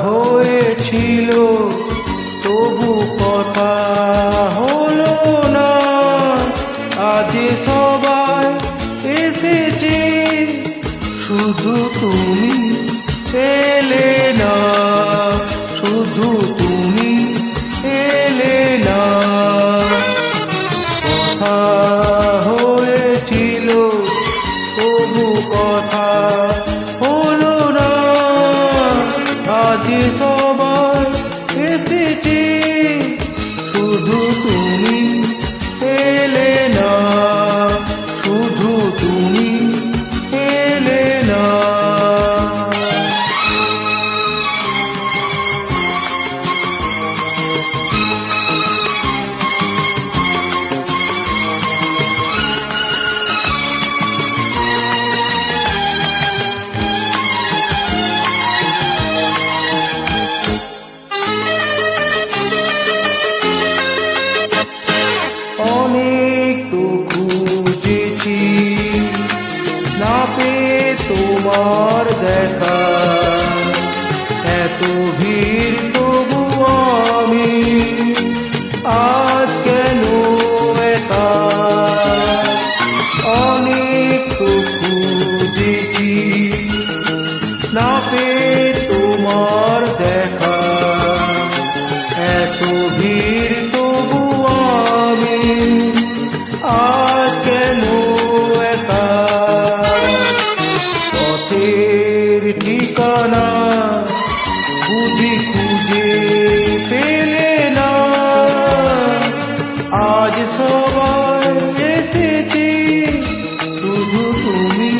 হয়েছিল তবু কথা হলো না। আজ সবাই এসেছে শুধু তুমি এলে না, শুধু তুমি এলে না। কথা হয়েছিল তবু কথা হলো না। আজ সবাই এসেছে শুধু তুমি এলে না, শুধু তুমি এলে না। অনেক তো খুঁজেছি না পেয়ে তোমার দেখা, এত ভিড় তবু আমি আজ কেন একা। অনেক তো খুঁজেছি না পেয়ে তোমার দেখা, এত ভিড় তবু আমি আজ কেন একা। পথের ঠিকানা বুঝি খুঁজে পেলে না। আজ সবাই এসেছে শুধু তুমি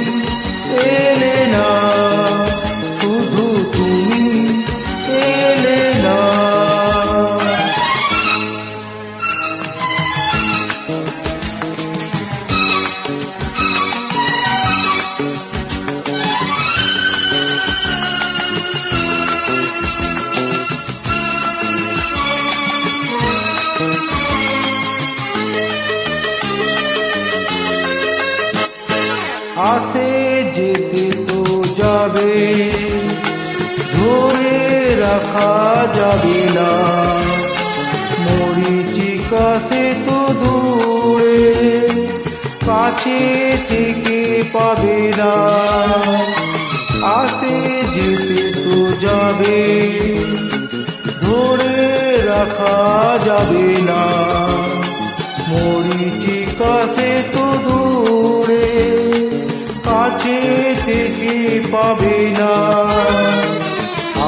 এলে না, শুধু তুমি এলে না। আসে যেতে তো যাবে, ধরে রাখা যাবে না। মরীচিকা সে তো দূরে, কাছে থেকে পাবে না। আসে যেতে তো যাবে, ধরে রাখা যাবে না। মরীচিকা সে তো দূরে, কাছে থেকে পাবে না।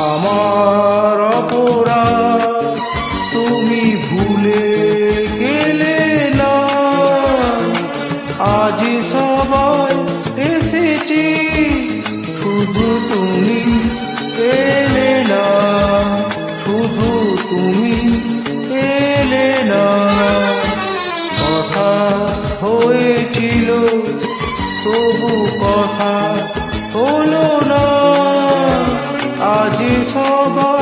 আমার অপরাধ তুমি ভুলে গেলে না। আজ সবাই এসেছে শুধু তুমি এলে না, শুধু তুমি এলে না। কথা হয়েছিল তবু কথা হলো না। আজ সবাই